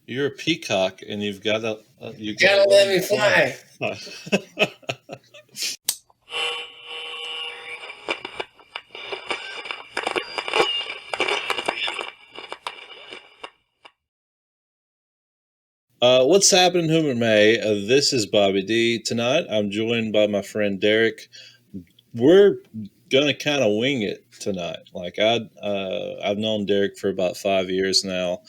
You're a peacock, and you've got to you Gotta let me fly. What's happening, Whomitmay? This is Bobby D. Tonight, I'm joined by my friend Derrick. We're gonna kind of wing it tonight. I've known Derrick for about 5 years now.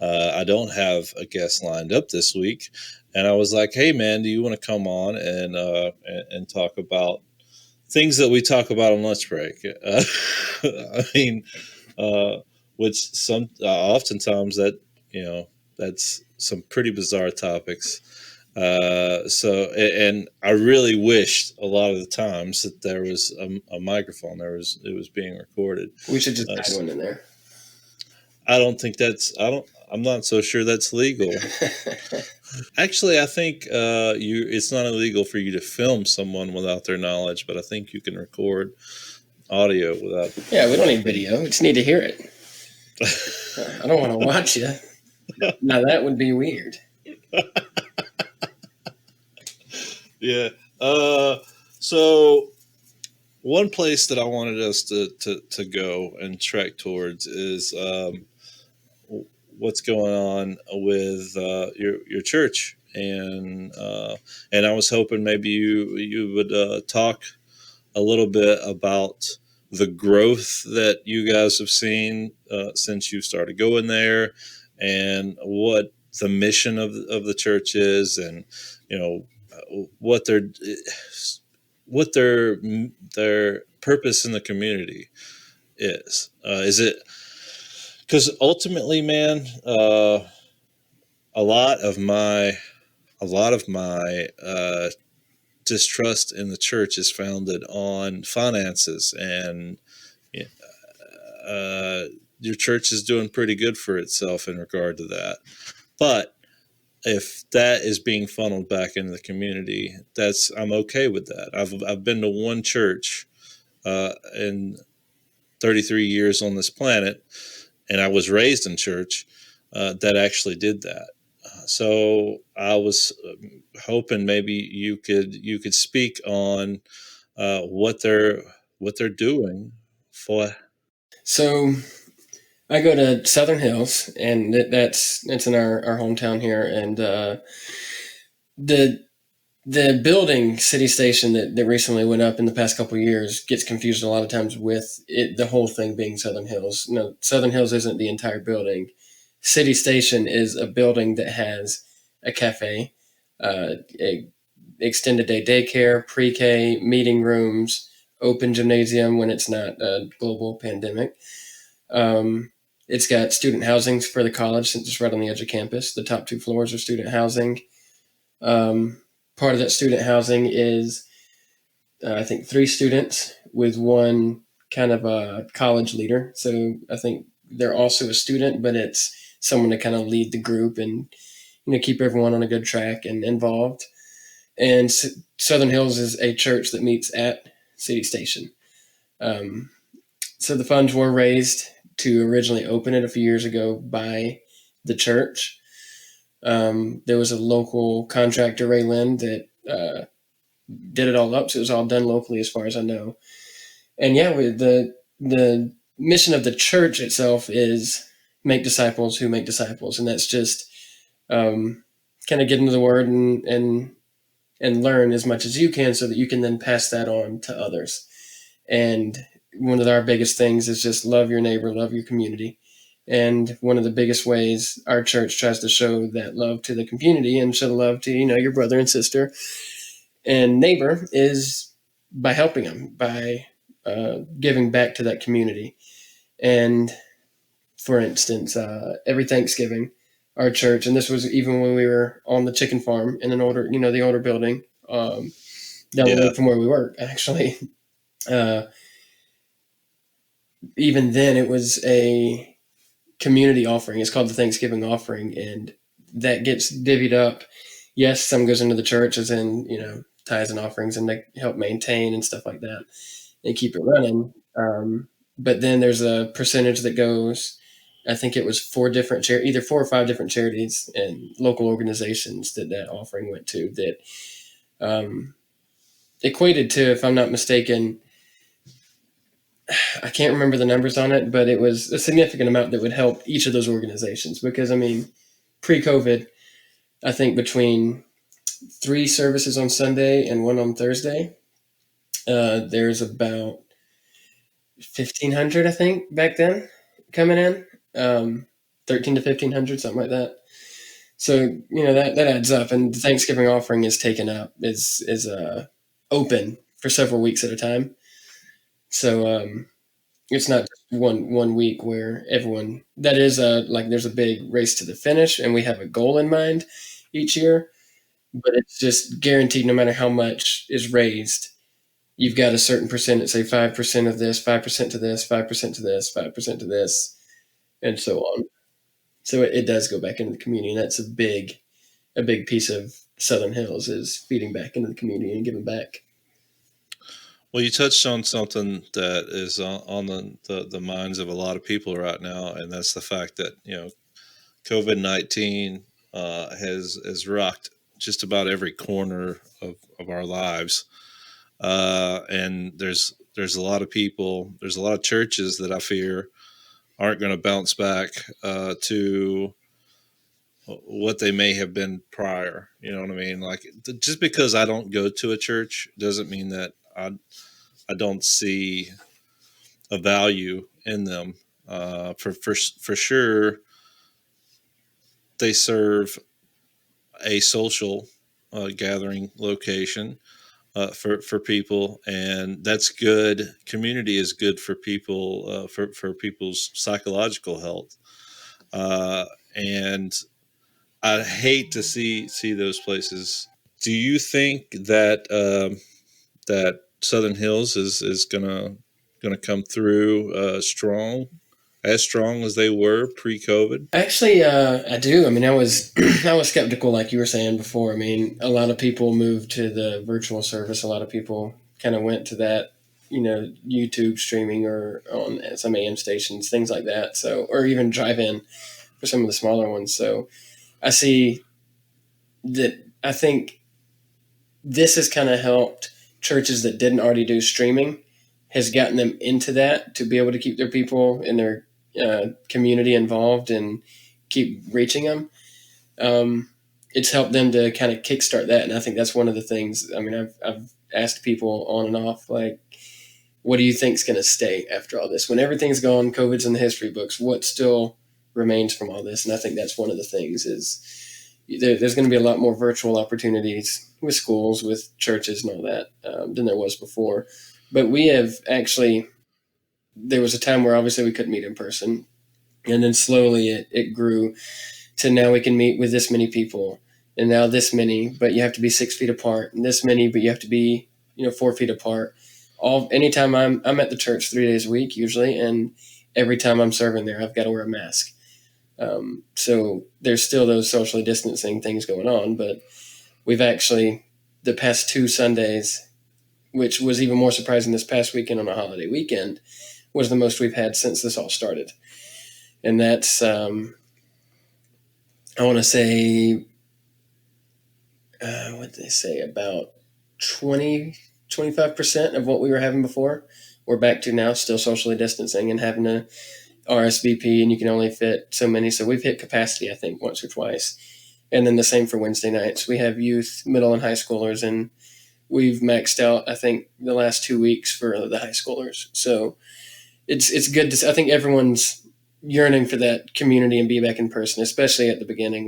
I don't have a guest lined up this week, and I was like, "Hey, man, do you want to come on and talk about things that we talk about on lunch break?" I mean, which oftentimes that's some pretty bizarre topics. And I really wished a lot of the times that there was a microphone. It was being recorded. We should just add one in there. I'm not so sure that's legal. Actually, I think it's not illegal for you to film someone without their knowledge, but I think you can record audio without. Yeah, we don't need video. We just need to hear it. I don't want to watch you. Now that would be weird. Yeah. So one place that I wanted us to go and trek towards is what's going on with your church, and I was hoping maybe you would talk a little bit about the growth that you guys have seen since you started going there, and what the mission of the church is, and what their purpose in the community is. Is it because ultimately, man, a lot of my distrust in the church is founded on finances, and your church is doing pretty good for itself in regard to that. But if that is being funneled back into the community, I'm okay with that. I've been to one church in 33 years on this planet, and I was raised in church that actually did that. So I was hoping maybe you could speak on what they're doing for. So I go to Southern Hills, and that's in our hometown here, and the building City Station that recently went up in the past couple of years gets confused a lot of times with the whole thing being Southern Hills. No, Southern Hills isn't the entire building. City Station is a building that has a cafe, a extended day daycare, pre-K, meeting rooms, open gymnasium when it's not a global pandemic. It's got student housing for the college since it's right on the edge of campus. The top 2 floors are student housing. Part of that student housing is, I think, 3 students with one kind of a college leader. So I think they're also a student, but it's someone to kind of lead the group and keep everyone on a good track and involved. And Southern Hills is a church that meets at City Station. So the funds were raised to originally open it a few years ago by the church. There was a local contractor, Ray Lynn, that did it all up. So it was all done locally as far as I know. And yeah, the mission of the church itself is make disciples who make disciples. And that's just kind of get into the word and learn as much as you can so that you can then pass that on to others. And one of our biggest things is just love your neighbor, love your community. And one of the biggest ways our church tries to show that love to the community and show love to, your brother and sister and neighbor is by helping them, by giving back to that community. And for instance, every Thanksgiving, our church, and this was even when we were on the chicken farm in the older building down the road from where we work, actually. Even then, it was a community offering. It's called the Thanksgiving offering, and that gets divvied up. Yes, some goes into the church, as in tithes and offerings, and they help maintain and stuff like that, and keep it running. But then there's a percentage that goes I think it was either 4 or 5 different charities and local organizations that offering went to, that equated to, if I'm not mistaken, I can't remember the numbers on it, but it was a significant amount that would help each of those organizations. Because, I mean, pre-COVID, I think between 3 services on Sunday and 1 on Thursday, there's about 1,500, I think, back then coming in, 13 to 1,500, something like that. So that adds up, and the Thanksgiving offering is taken up, is open for several weeks at a time. So it's not just one week where everyone. That is like there's a big race to the finish, and we have a goal in mind each year, but it's just guaranteed. No matter how much is raised, you've got a certain percentage, say 5% of this, 5% to this, 5% to this, 5% to this, and so on. So it does go back into the community, and that's a big piece of Southern Hills, is feeding back into the community and giving back. Well, you touched on something that is on the minds of a lot of people right now, and that's the fact that COVID-19 has rocked just about every corner of our lives, and there's a lot of people, there's a lot of churches that I fear aren't going to bounce back to what they may have been prior. You know what I mean? Like, just because I don't go to a church doesn't mean that I don't see a value in them. For sure, they serve a social gathering location for people, and that's good. Community is good for people, for people's psychological health, and I hate to see those places. Do you think that that Southern Hills is gonna come through strong, as strong as they were pre-COVID? Actually, I do. I mean, I was I was skeptical, like you were saying before. I mean, a lot of people moved to the virtual service. A lot of people kind of went to that, YouTube streaming or on some AM stations, things like that. So, or even drive-in for some of the smaller ones. So, I see that. I think this has kind of helped churches that didn't already do streaming, has gotten them into that to be able to keep their people in their community involved and keep reaching them. It's helped them to kind of kickstart that, and I think that's one of the things. I mean, I've asked people on and off, like, what do you think's going to stay after all this? When everything's gone, COVID's in the history books, what still remains from all this? And I think that's one of the things is there's going to be a lot more virtual opportunities with schools, with churches, and all that than there was before. But we have actually, there was a time where obviously we couldn't meet in person, and then slowly it grew to now we can meet with this many people, and now this many, but you have to be 6 feet apart, and this many, but you have to be 4 feet apart. Anytime I'm at the church 3 days a week usually, and every time I'm serving there, I've got to wear a mask. So there's still those socially distancing things going on, but we've actually, the past 2 Sundays, which was even more surprising this past weekend on a holiday weekend, was the most we've had since this all started. And that's, I want to say, what did they say, about 25% of what we were having before, we're back to now, still socially distancing and having to RSVP, and you can only fit so many. So we've hit capacity, I think, once or twice. And then the same for Wednesday nights. We have youth, middle and high schoolers, and we've maxed out, I think, the last 2 weeks for the high schoolers. So it's good to, I think everyone's yearning for that community and be back in person, especially at the beginning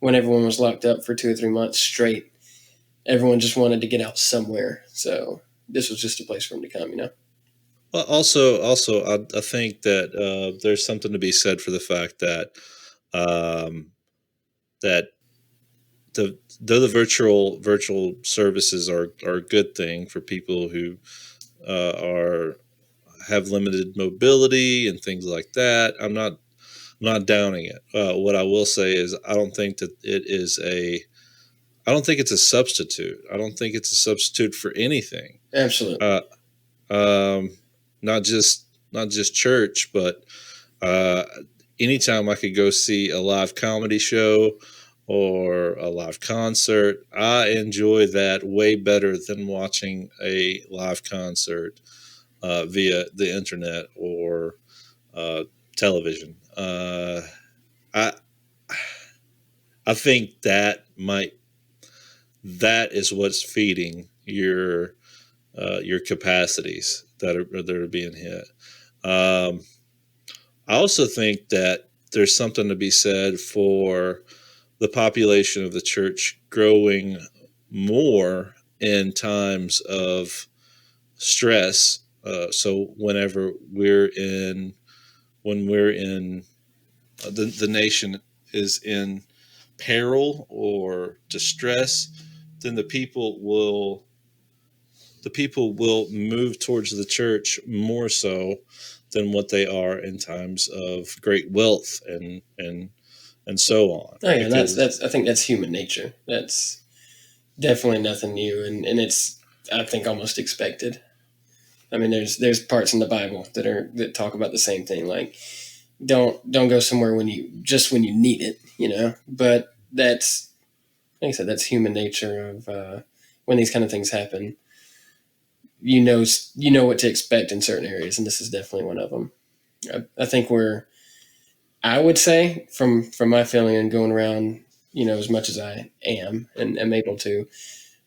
when everyone was locked up for 2 or 3 months straight. Everyone just wanted to get out somewhere. So this was just a place for them to come. Well, also, I think that there's something to be said for the fact that um, that though the virtual services are a good thing for people who are have limited mobility and things like that. I'm not downing it. What I will say is I don't think that it is a. I don't think it's a substitute. I don't think it's a substitute for anything. Absolutely. Um, not just church, but uh, anytime I could go see a live comedy show or a live concert, I enjoy that way better than watching a live concert via the internet or uh, television. I I think that is what's feeding your capacities that are being hit. Um, I also think that there's something to be said for the population of the church growing more in times of stress. So when we're in the nation is in peril or distress, then the people will move towards the church more so than what they are in times of great wealth and so on. Oh yeah, Because that's I think that's human nature. That's definitely nothing new, and it's, I think, almost expected. I mean, there's parts in the Bible that talk about the same thing, like don't go somewhere when you need it, you know. But that's, like I said, that's human nature of when these kind of things happen. You know what to expect in certain areas, and this is definitely one of them. I think I would say, from my feeling and going around, as much as I am and am able to,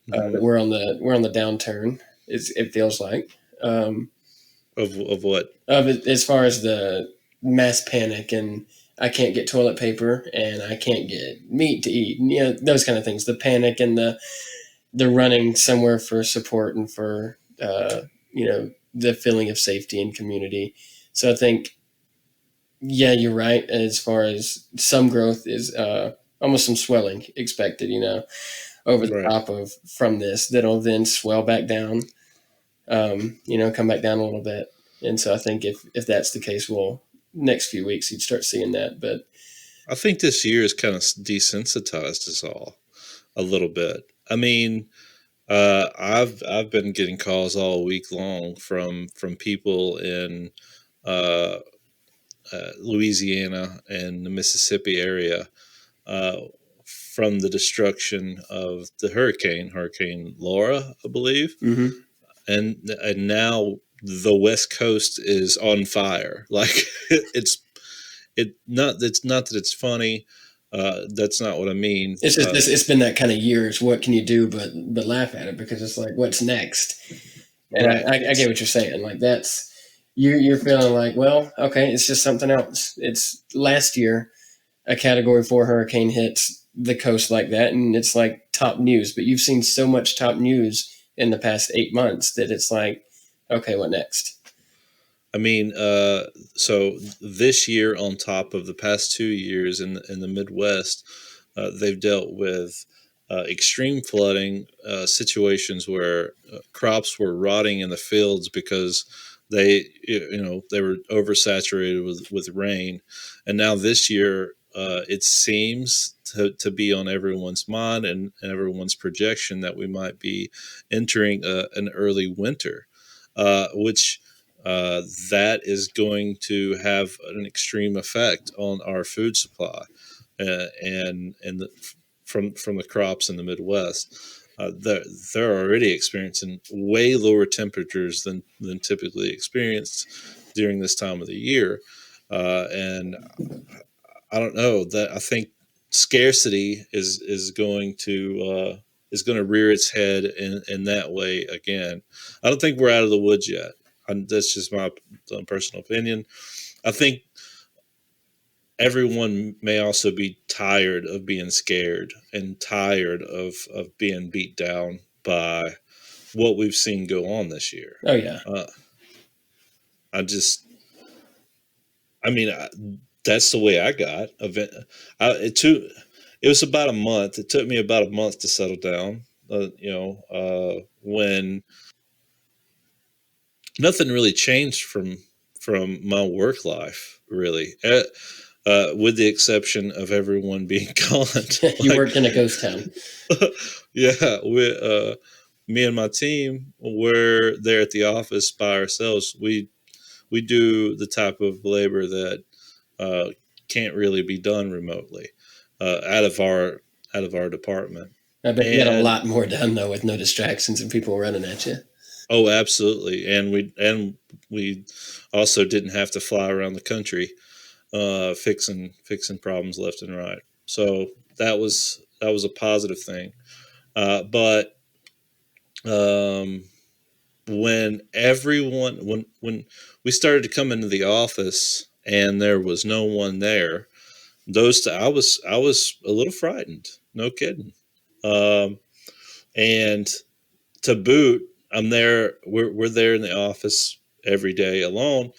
that mhm, we're on the downturn. It feels like, of what? of it, as far as the mass panic, and I can't get toilet paper and I can't get meat to eat, and, those kind of things. The panic and the running somewhere for support and for the feeling of safety and community. So I think, yeah, you're right. As far as some growth is, almost some swelling expected, over the Right. top of from this, that'll then swell back down, come back down a little bit. And so I think if that's the case, we'll, next few weeks you'd start seeing that. But I think this year has kind of desensitized us all a little bit. I mean, I've been getting calls all week long from people in uh, Louisiana and the Mississippi area uh, from the destruction of the Hurricane Laura, I believe, mm-hmm. and now the West Coast is on fire. Like it's not that it's funny. That's not what I mean. It's just it's been that kind of years. What can you do but laugh at it, because it's like, what's next? And Right. I get what you're saying. Like, that's, you're feeling like, well, okay, it's just something else. It's last year a Category 4 hurricane hits the coast like that, and it's like top news. But you've seen so much top news in the past 8 months that it's like, okay, what next? I mean, so this year, on top of the past 2 years in the Midwest, they've dealt with extreme flooding, situations where crops were rotting in the fields because they were oversaturated with rain, and now this year it seems to be on everyone's mind and everyone's projection that we might be entering an early winter, which uh, that is going to have an extreme effect on our food supply and from the crops in the Midwest. They're already experiencing way lower temperatures than typically experienced during this time of the year, and I don't know that I think scarcity is going to rear its head in that way again. I don't think we're out of the woods yet. That's just my personal opinion. I think everyone may also be tired of being scared and tired of being beat down by what we've seen go on this year. Oh yeah. Uh, I just, I mean, that's the way I got. It was about a month. It took me about a month to settle down. When nothing really changed from my work life, really, with the exception of everyone being gone. You Like, worked in a ghost town. yeah, me and my team, we're there at the office by ourselves. We do the type of labor that uh, can't really be done remotely out of our department. I bet you got a And lot more done though with no distractions and people running at you. oh, absolutely. And we also didn't have to fly around the country fixing problems left and right. So that was a positive thing. But um, when we started to come into the office and there was no one there, I was a little frightened. No kidding. Um, and to boot, I'm there. We're there in the office every day alone.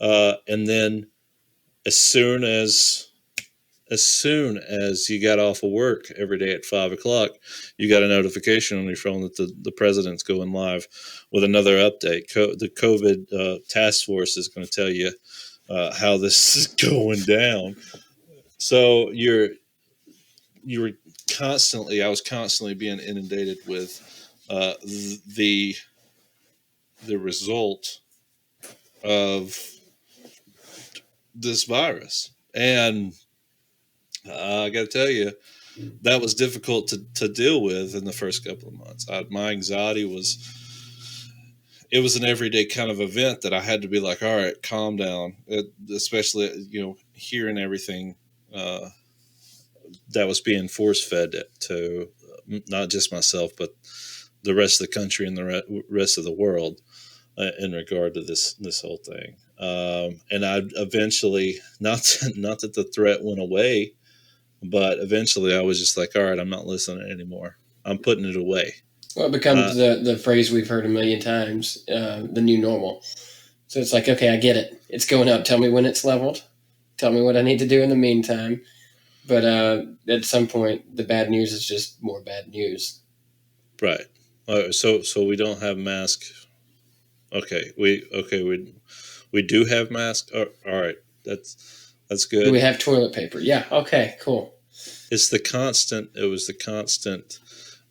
And then as soon as as soon as you got off of work every day at 5 o'clock, you got a notification on your phone that the president's going live with another update. The COVID task force is going to tell you how this is going down. So you were I was constantly being inundated with uh, the the result of this virus, and I got to tell you, that was difficult to deal with in the first couple of months. My anxiety was an everyday kind of event that I had to be like, all right, calm down. Especially hearing everything that was being force fed to not just myself but the rest of the country and the rest of the world in regard to this whole thing. And I eventually, not that the threat went away, but eventually I was just like, all right, I'm not listening anymore. I'm putting it away. Well, it becomes the phrase we've heard a million times, the new normal. So it's like, okay, I get it. It's going up. Tell me when it's leveled. Tell me what I need to do in the meantime. But at some point, the bad news is just more bad news. Right. So we don't have masks. We do have masks. All right. That's good. Do we have toilet paper? Yeah. Okay. Cool. It was the constant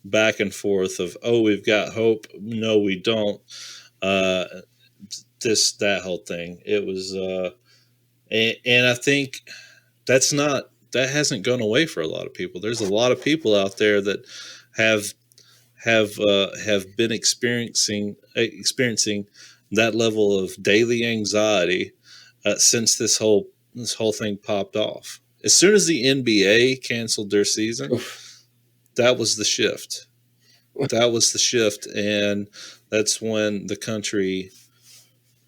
back and forth of, oh, we've got hope. No, we don't. Uh, that whole thing. It was, and I think that hasn't gone away for a lot of people. There's a lot of people out there that have have been experiencing that level of daily anxiety since this whole thing popped off. As soon as the NBA canceled their season, Oof. that was the shift. That was the shift, and that's when the country.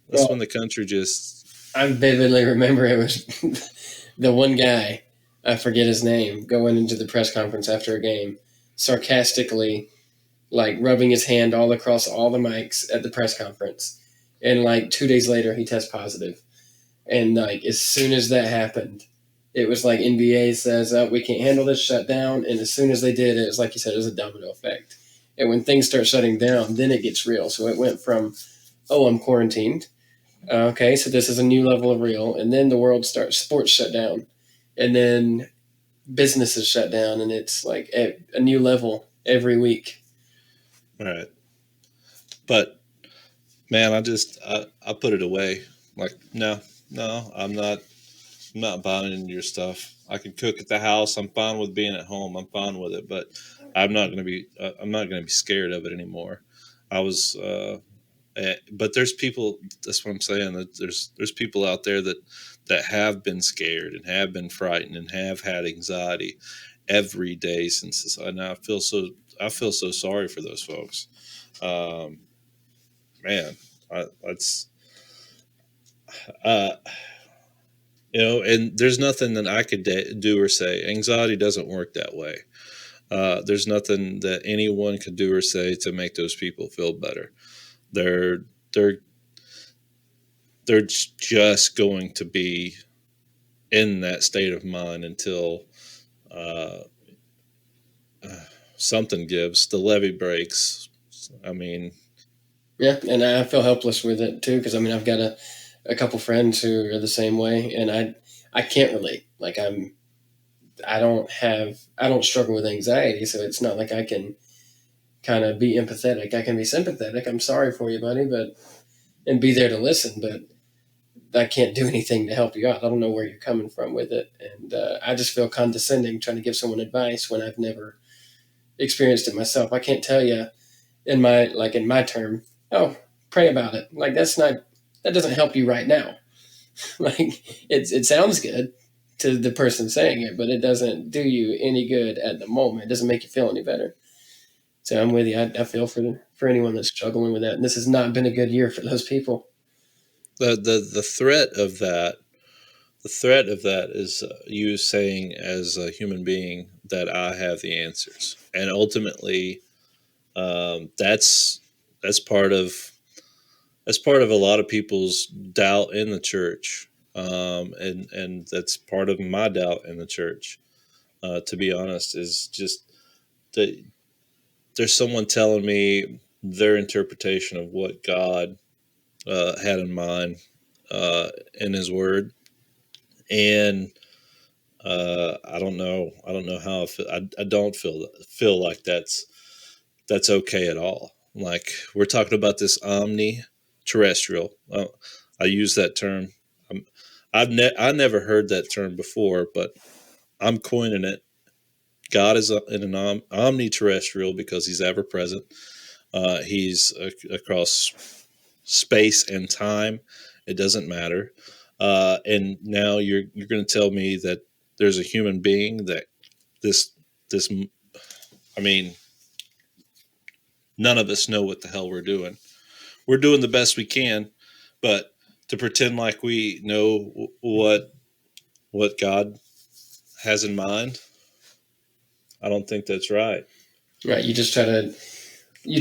When the country just. I vividly remember it was the one guy, I forget his name, going into the press conference after a game, sarcastically, like rubbing his hand all across all the mics at the press conference, and like 2 days later he tests positive, and like as soon as that happened, it was like NBA says, "Oh, we can't handle this, shut down," and as soon as they did, it was like you said, it was a domino effect. And when things start shutting down, then it gets real. So it went from, "Oh, I'm quarantined." Okay, so this is a new level of real, and then the world starts, sports shut down, and then businesses shut down, and it's like a new level every week. Right. But man, I put it away. Like, no, I'm not buying into your stuff. I can cook at the house. I'm fine with being at home. I'm fine with it, but I'm not going to be scared of it anymore. I was but there's people. That's what I'm saying. That there's people out there that have been scared and have been frightened and have had anxiety every day since this. And I feel so sorry for those folks. Um, man, that's uh, and there's nothing that I could do or say. Anxiety doesn't work that way. There's nothing that anyone could do or say to make those people feel better. They're they're they're just going to be in that state of mind until uh, something gives. The levee breaks. I mean, Yeah, and I feel helpless with it too, because I mean I've got a couple friends who are the same way, and I can't relate. Like I don't struggle with anxiety, so it's not like I can kind of be empathetic. I can be sympathetic. I'm sorry for you, buddy, but and be there to listen. But I can't do anything to help you out. I don't know where you're coming from with it. And I just feel condescending trying to give someone advice when I've never experienced it myself. I can't tell you in my term, oh, pray about it. Like that doesn't help you right now. Like it sounds good to the person saying it, but it doesn't do you any good at the moment. It doesn't make you feel any better. So I'm with you. I feel for anyone that's struggling with that. And this has not been a good year for those people. The threat of that is you saying as a human being that I have the answers, and ultimately, that's part of a lot of people's doubt in the church, and that's part of my doubt in the church. To be honest, is just that there's someone telling me their interpretation of what God had in mind in His Word, and I don't know. I don't know how I feel. I don't feel like that's okay at all. Like we're talking about this omni-terrestrial. I use that term. I never heard that term before, but I'm coining it. God is in an omni-terrestrial because He's ever present. He's across space and time. It doesn't matter. And now you're going to tell me that there's a human being that this this I mean, none of us know what the hell we're doing. We're doing the best we can, but to pretend like we know what God has in mind, I don't think that's right. Right. You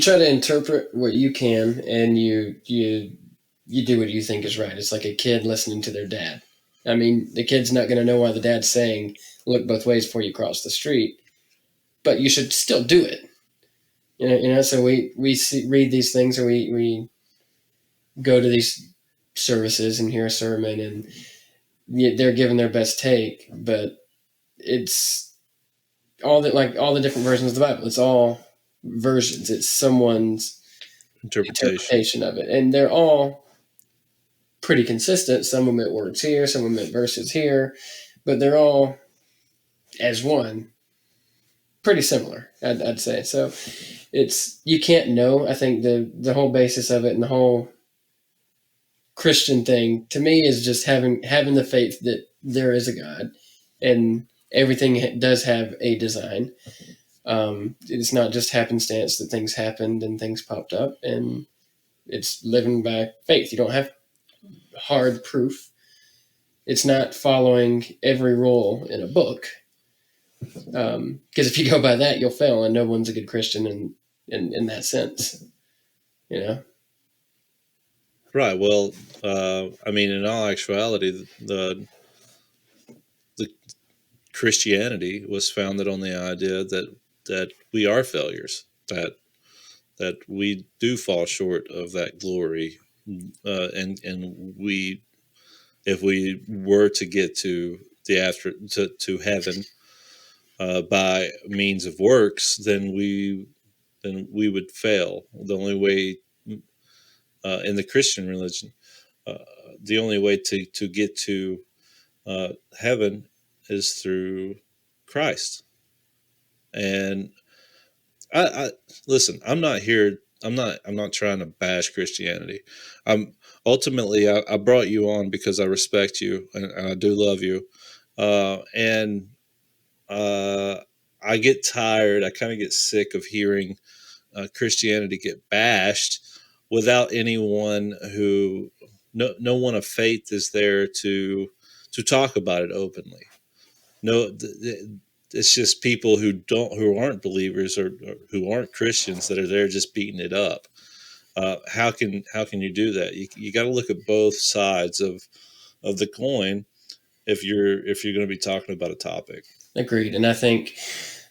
try to interpret what you can, and you do what you think is right. It's like a kid listening to their dad. I mean, the kid's not going to know why the dad's saying look both ways before you cross the street, but you should still do it. So read these things, or we go to these services and hear a sermon, and they're giving their best take, but it's all the different versions of the Bible. It's all versions. It's someone's interpretation of it, and they're all pretty consistent. Some omit words here, some omit verses here, but they're all as one pretty similar. I'd say so. It's you can't know. I think the whole basis of it and the whole Christian thing to me is just having the faith that there is a God, and everything does have a design. It's not just happenstance that things happened and things popped up, and it's living by faith. You don't have hard proof. It's not following every rule in a book, because if you go by that, you'll fail, and no one's a good Christian in that sense. You know. Right. Well, I mean, in all actuality, the Christianity was founded on the idea that we are failures, that we do fall short of that glory, and we, if we were to get to the to heaven by means of works, then we would fail. The only way in the Christian religion, uh, the only way to get to heaven is through Christ. And I listen. I'm not here. I'm not trying to bash Christianity. I'm ultimately. I brought you on because I respect you and I do love you. And I get tired. I kind of get sick of hearing Christianity get bashed without anyone who no one of faith is there to talk about it openly. No, it's just people who aren't believers or who aren't Christians that are there just beating it up. How can you do that? You got to look at both sides of the coin if you're going to be talking about a topic. Agreed. And I think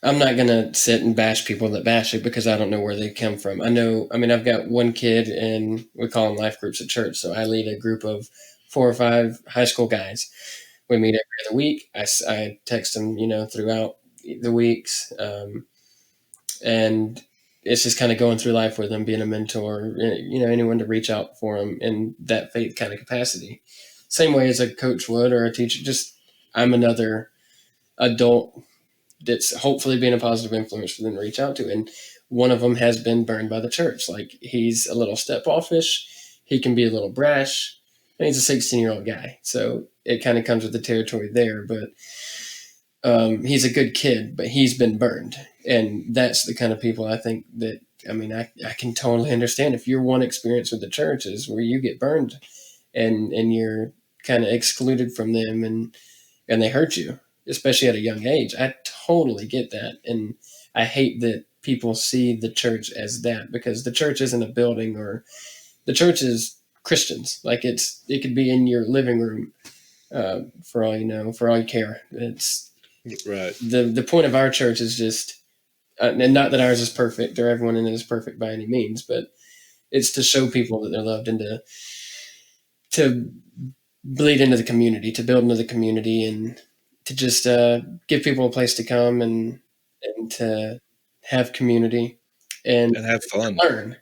I'm not going to sit and bash people that bash it because I don't know where they come from. I mean, I've got one kid and we call them life groups at church. So I lead a group of 4 or 5 high school guys. We meet every other week. I text them, throughout the weeks. And it's just kind of going through life with them, being a mentor, anyone to reach out for them in that faith kind of capacity. same way as a coach would or a teacher. Just I'm another adult that's hopefully being a positive influence for them to reach out to. And one of them has been burned by the church. Like he's a little step offish. He can be a little brash. And he's a 16-year-old guy. So it kind of comes with the territory there. But he's a good kid, but he's been burned. And that's the kind of people I think that, I mean, I can totally understand if your one experience with the church is where you get burned and you're kind of excluded from them and they hurt you, especially at a young age. I totally get that. And I hate that people see the church as that, because the church isn't a building, or the church is Christians. Like it could be in your living room, for all you know, for all you care. It's Right. The point of our church is just, and not that ours is perfect or everyone in it is perfect by any means, but it's to show people that they're loved and to bleed into the community, to build into the community, and to just give people a place to come and to have community and have fun. learn.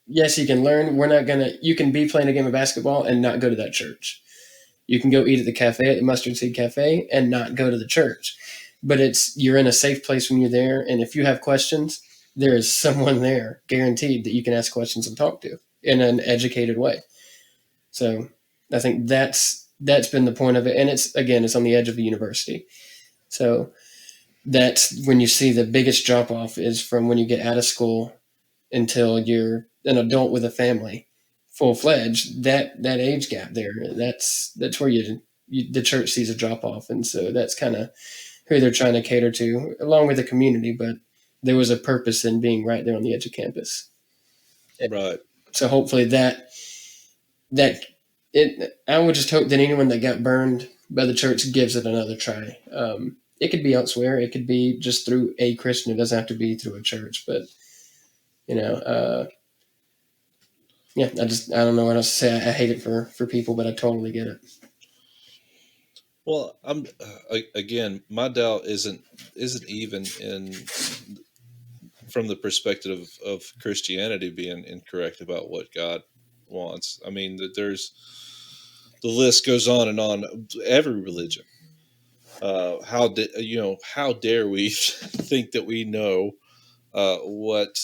Yes, you can learn. You can be playing a game of basketball and not go to that church. You can go eat at the cafe, at the Mustard Seed Cafe, and not go to the church. But you're in a safe place when you're there. And if you have questions, there is someone there guaranteed that you can ask questions and talk to in an educated way. So I think that's been the point of it. And it's on the edge of the university. So that's when you see the biggest drop off is from when you get out of school until you're an adult with a family, full fledged. That age gap there, that's where the church sees a drop off, and so that's kind of who they're trying to cater to, along with the community. But there was a purpose in being right there on the edge of campus. Right. So hopefully I would just hope that anyone that got burned by the church gives it another try. It could be elsewhere. It could be just through a Christian. It doesn't have to be through a church. But yeah, I don't know what else to say. I hate it for people, but I totally get it. Well, I'm again, my doubt isn't even from the perspective of Christianity being incorrect about what God wants. I mean, the list goes on and on. Every religion. How dare we think that we know what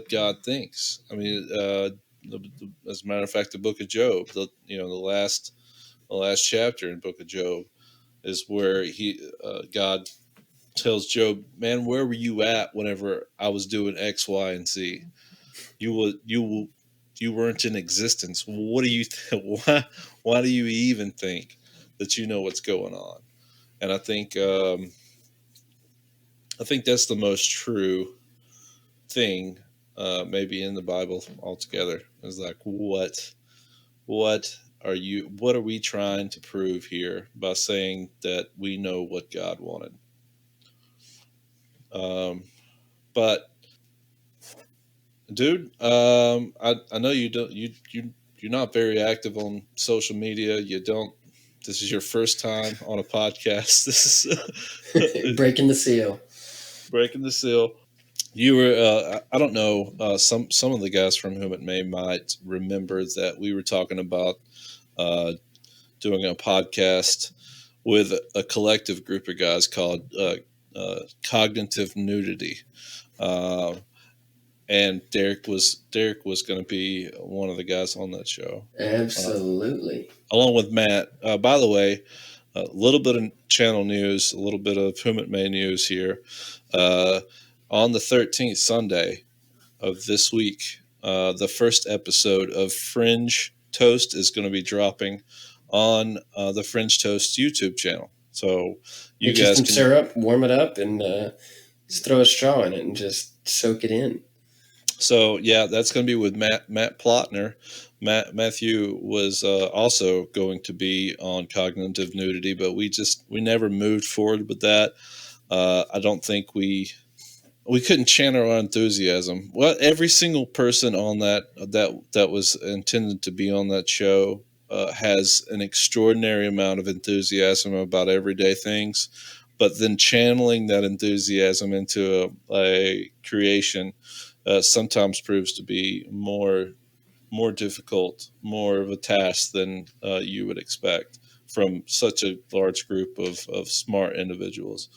God thinks? I mean, as a matter of fact, the Book of Job, the last chapter in Book of Job is where God tells Job, "Man, where were you at whenever I was doing X, Y, and Z? You weren't in existence. What do you why do you even think that you know what's going on?" And I think that's the most true thing, maybe in the Bible altogether. Is like what what are we trying to prove here by saying that we know what God wanted? But dude, I know you don't you're not very active on social media. You don't. This is your first time on a podcast. This is Breaking the seal. Breaking the seal. You were I don't know, some of the guys from Whomitmay might remember that we were talking about doing a podcast with a collective group of guys called Cognitive Nudity. And Derrick was going to be one of the guys on that show. Absolutely. Along with Matt. By the way, a little bit of channel news, a little bit of Whomitmay news here. On the 13th, Sunday of this week, the first episode of Fringe Toast is going to be dropping on the Fringe Toast YouTube channel. So you Get guys some can syrup, warm it up, and just throw a straw in it and just soak it in. So yeah, that's going to be with Matt Plotner. Matthew was also going to be on Cognitive Nudity, but we never moved forward with that. I don't think we couldn't channel our enthusiasm. Well, every single person on that was intended to be on that show has an extraordinary amount of enthusiasm about everyday things, but then channeling that enthusiasm into a creation sometimes proves to be more more difficult, more of a task than you would expect from such a large group of smart individuals.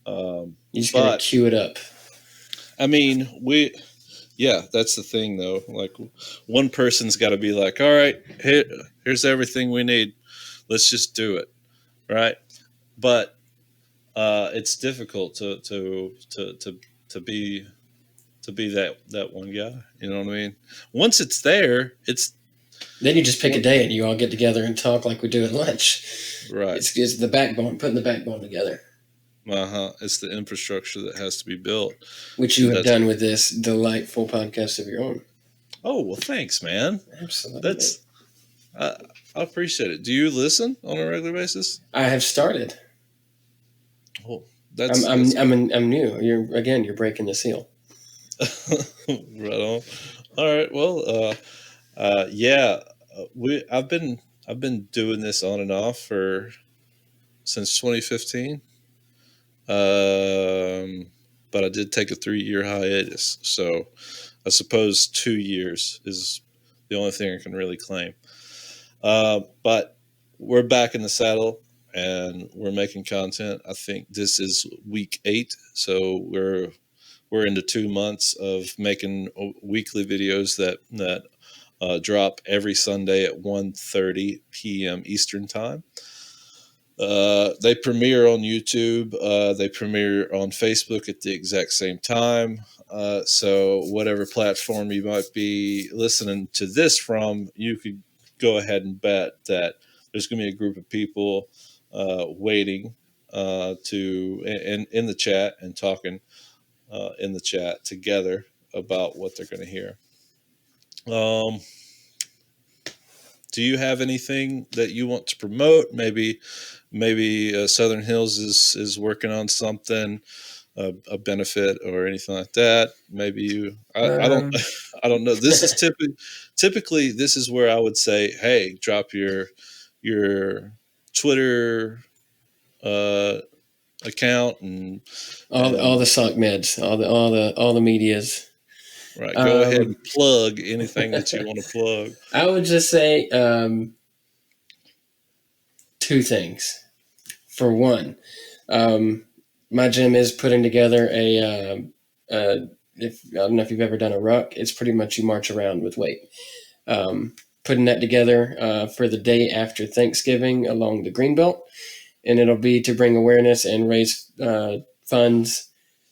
You just got to But queue it up. I mean, yeah, that's the thing though. Like one person's got to be like, all right, here's everything we need. Let's just do it. Right. But it's difficult to be that one guy. You know what I mean? Once it's there, it's Then you just pick a day and you all get together and talk like we do at lunch. right. It's the backbone, putting the backbone together. It's the infrastructure that has to be built, which you have done with this delightful podcast of your own. Oh well, thanks, man. Absolutely. That's I appreciate it. Do you listen on a regular basis? I have started. Oh, I'm new. You're breaking the seal. Right on. All right. Well, yeah, I've been doing this on and off since 2015. But I did take a 3-year hiatus, so I suppose 2 years is the only thing I can really claim. But we're back in the saddle and we're making content. I think this is week 8, so we're into 2 months of making weekly videos that drop every Sunday at 1:30 p.m. Eastern time. They premiere on YouTube. They premiere on Facebook at the exact same time. So whatever platform you might be listening to this from, you could go ahead and bet that there's going to be a group of people waiting in the chat and talking in the chat together about what they're going to hear. Do you have anything that you want to promote? Maybe Southern Hills is working on something, a benefit or anything like that. Maybe you. I don't. I don't know. This is typically this is where I would say, hey, drop your Twitter account and all the sock meds, all the medias. Right. Go ahead and plug anything that you want to plug. I would just say 2 things. For one, my gym is putting together I don't know if you've ever done a ruck. It's pretty much you march around with weight. Putting that together for the day after Thanksgiving along the Greenbelt, and it'll be to bring awareness and raise funds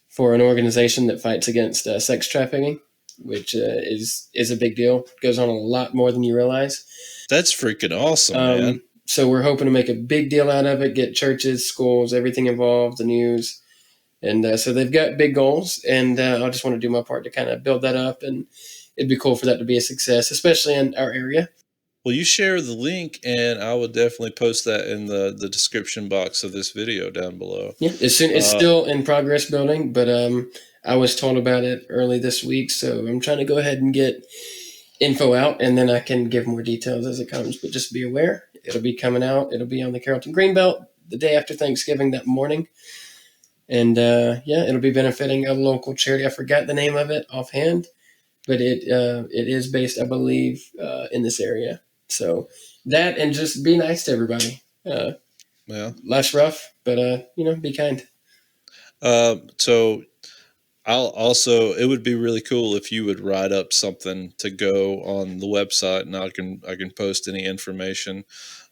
for an organization that fights against sex trafficking, which is a big deal. It goes on a lot more than you realize. That's freaking awesome, man. So we're hoping to make a big deal out of it, get churches, schools, everything involved, the news. And so they've got big goals, and I just want to do my part to kind of build that up, and it'd be cool for that to be a success, especially in our area. Well, you share the link, and I would definitely post that in the description box of this video down below. Yeah, it's still in progress building, but I was told about it early this week, so I'm trying to go ahead and get info out, and then I can give more details as it comes. But just be aware, it'll be coming out. It'll be on the Carrollton Greenbelt the day after Thanksgiving that morning. And it'll be benefiting a local charity. I forgot the name of it offhand, but it is based, I believe, in this area. So that, and just be nice to everybody. Life's rough, but be kind. So it would be really cool if you would write up something to go on the website, and I can post any information.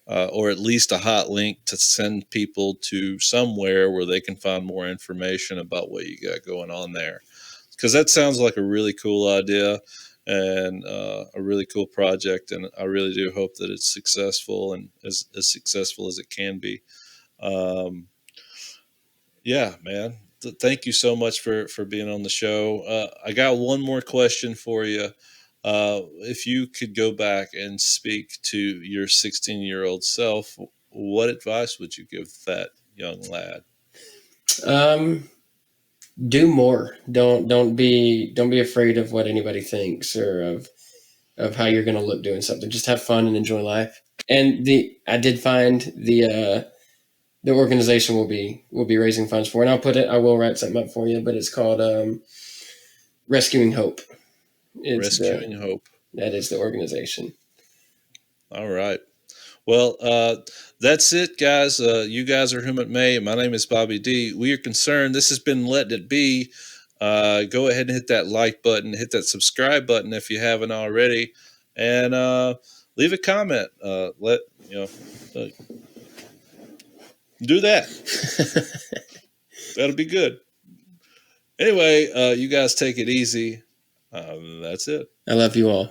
Or at least a hot link to send people to somewhere where they can find more information about what you got going on there. Because that sounds like a really cool idea and a really cool project. And I really do hope that it's successful and as successful as it can be. Yeah, man. Thank you so much for being on the show. I got one more question for you. If you could go back and speak to your 16-year-old self, what advice would you give that young lad? Do more. Don't be afraid of what anybody thinks or of how you're going to look doing something. Just have fun and enjoy life. And I did find the organization will be raising funds for, and I will write something up for you, but it's called Rescuing Hope. Rescuing Hope. That is the organization. All right. Well, that's it, guys. You guys are Whomitmay. My name is Bobby D. We are concerned. This has been Letting It Be. Go ahead and hit that like button, hit that subscribe button if you haven't already, and leave a comment. Do that. That'll be good. Anyway, you guys take it easy. That's it. I love you all.